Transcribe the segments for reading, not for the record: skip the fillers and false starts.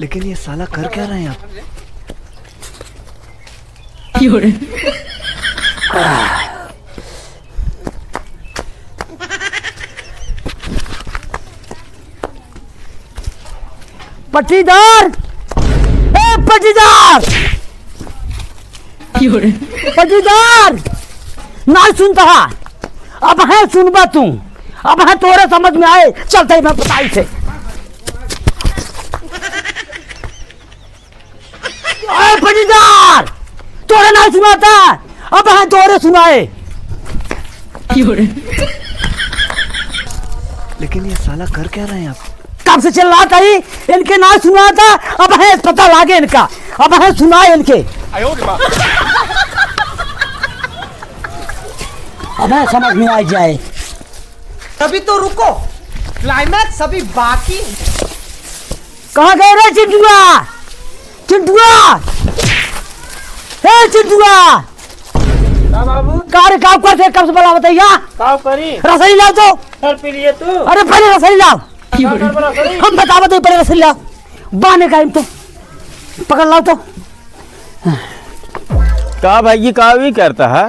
लेकिन ये साला कर क्या रहे हैं आप? पट्टीदार, ए पट्टीदार, पट्टीदार, ना सुनता है। अब है सुनबा तू, अब है तोरे समझ में आए, चलते मैं बताई थे। पट्टीदार, तोरे ना सुनाता, अब है तोरे सुनाए। लेकिन ये साला कर क्या रहे हैं आप? कब से चिल्ला था ही, इनके ना सुना था, अब है पता लागे इनका, अब है सुनाए इनके। अब है समझ में आ जाए। अभी तो रुको, क्लाइमैक्स अभी बाकी। कहाँ गए रे चिंटुआ? चिंटुआ, हे चिंटुआ, बाबू कार काम करते कब से बोला बताइया? काम करी रसोई लाओ तो। सर पी लिए तू। अरे पहले रसोई लाओ, हम बता बताइए पहले रसोई लाओ। बाने का तो पकड़ लाओ तो। का भाई ये का भी करता है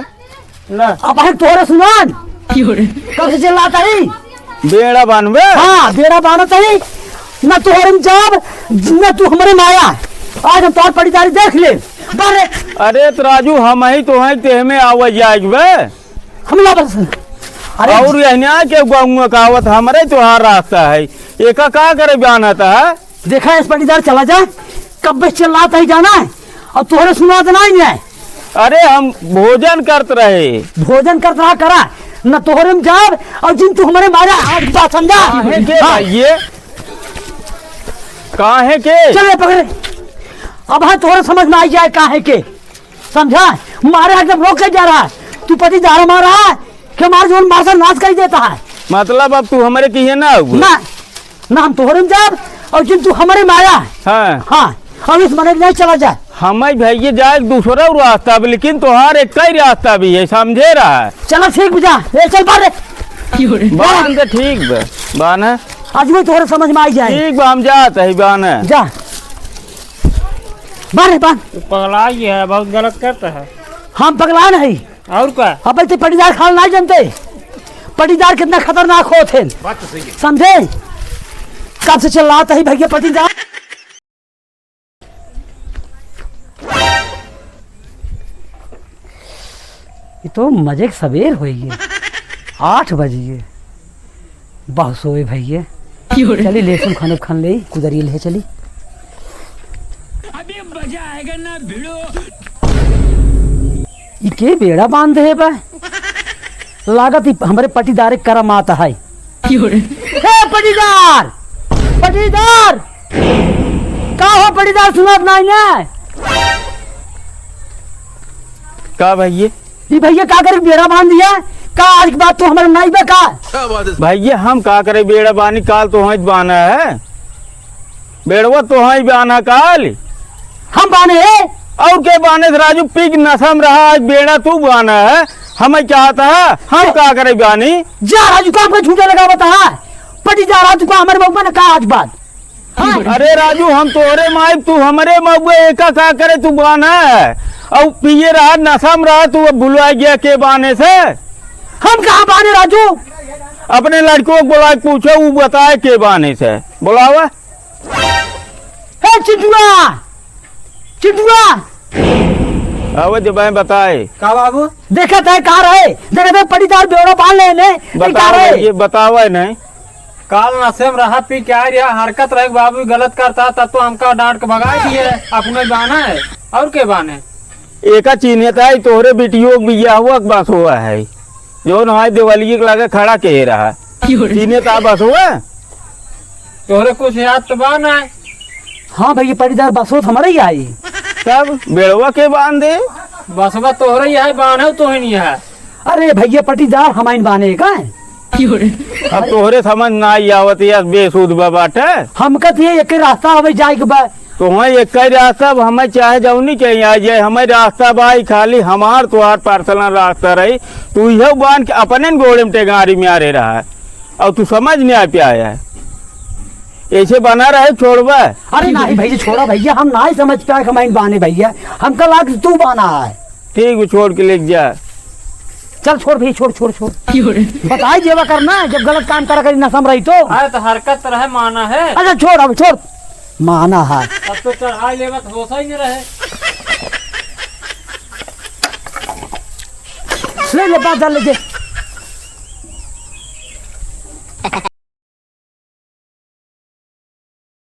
ना अब है तोरे सुनान, कब से चिल्लाता ही? बेड़ा बानवे। हाँ बेड़ा बाना चाहिए न, तोहरे जाब न तू हमारे माया। आज हम तोर पड़ीदारी देख ले बारे। अरे तो राजू हम ही तो हैं ते में आवाज जाएगा हमला बस। अरे और यहाँ के गाँव कहावत हमारे त्योहार रास्ता है, एक का करे बयान आता है। देखा इस पड़ीदार चला जाए, कब से चिल्लाता ही जाना है और तोहरे सुना देना ही नहीं है। अरे हम भोजन करते रहे, भोजन कर रहा करा न तोहरे में जाब और जिन तू हमारे मारा। आज बात समझा? हाँ। ये काहे के चले पकड़े, अब है तोहरे समझ में आई जाए काहे के, समझा? मारे एकदम रोक के जा रहा है, तू पति जा रहा है कि हमारे जीवन मार नाश कर देता है। मतलब अब तू हमारे की है ना ना हम तोहरे में जाब और जिन तू हमारे माया। हाँ हाँ अब इस मन नहीं चला जाए। हमें भैया जाए दूसरा रास्ता भी, लेकिन तोहार एक ही रास्ता भी है, समझे रहा है। चलो ठीक बुझा, ले चल बारे। बान तो ठीक बा, बान है आज भी तोहरे समझ में आई जाए। ठीक बा, हम जाते है बान है। जा बारे बान। पगला ही है, बहुत गलत करता है। हम पगला नहीं और क्या? अब तो पटीदार खाल नहीं जानते, पटीदार कितना खतरनाक होते समझे? कब से चिल्लाता ही भैया पटीदार। ये तो मजे सवेर होइए, 8 बजे बहुत सोए भैया। चली लेसन खाने खान ले कुदरिए ले चली। अभी मजा आएगा ना भिड़ो। ये के बेड़ा बांध है बा, लागत ही हमारे पटीदार करम आता है। हे पटीदार, पटीदार का हो? पटीदार सुना नहीं है का भैया? ये भैया का करे बेड़ा बांध दिया का? आज की बात तो हमारे नहीं बका भैया हम का करे बेड़ा बानी, काल तो ही बाना है बेड़वा, तो ही बाना काल हम बाने है और के बाने से राजू पिग नशम रहा, आज बेड़ा तू बाना है, हमें चाहता है हम का करे बानी। जा राजू का आपको झूठा लगा बता पटी जा राजू का हमारे बबुआ ने कहा आज बात। हाँ? अरे राजू हम तोहरे माइक तू हमारे मऊए एका का करे तू बाना है, और पिए रहा नशम रहा, तू अब भुलवा गया के बाने से। हम कहाँ बाने राजू? अपने लड़कों को बुला के पूछो, वो बताए के बाने से। बुलावा हे चिंटुआ, चिंटुआ अब जब बताए का बाबू? देखा था कहाँ रहे? देखा था पटीदार बेड़ा बांध ले बतावा, ये बतावा नहीं। काल नशे में रहा, पी क्या रहा, हरकत रहे बाबू गलत करता, तब तो हमका डांट के भगा दिए। अपने बाना है और के बाने एका चीने था तोहरे बिटियों बिया हुआ बस हुआ है, जो नहाय दिवाली के लगे खड़ा के रहा चीने था बस हुआ। तोहरे कुछ याद तो बाना है? हाँ भैया पटीदार बसोत हमारे ही आई। तब बेड़वा के बांध दे, बसवा तोहरे ही है, बाने तो ही नहीं है। अरे भैया पटीदार हमारे बाने का अब तोहरे समझ ना आवत या बेसूद बाटे। हम कहते एक रास्ता हमें जाए के बाद तो वहाँ एक ही रास्ता, हमें चाहे जाऊ नहीं चाहिए आ जाए, हमें रास्ता भाई खाली हमार तुहार पर्सनल रास्ता रही, तू यह बांध के अपने गोड़े में टेगारी में आ रहे रहा है, और तू समझ नहीं आ पाया है। ऐसे बना रहे छोड़वा। अरे नहीं भैया छोड़ा भैया, हम नहीं समझ पाए कमाइन बाने भैया, हमका लाग तू बाना है। ठीक है छोड़ के ले जा। चल छोड़ भैया, छोड़ छोड़ छोड़। बताई जेवा करना जब गलत काम करा करी नशम रही तो। अरे तो हरकत रहे माना है। अच्छा छोड़, अब छोड़ माना है। अब तो चढ़ाई लेवा तो होता ही नहीं रहे। ले ले बात डाल ले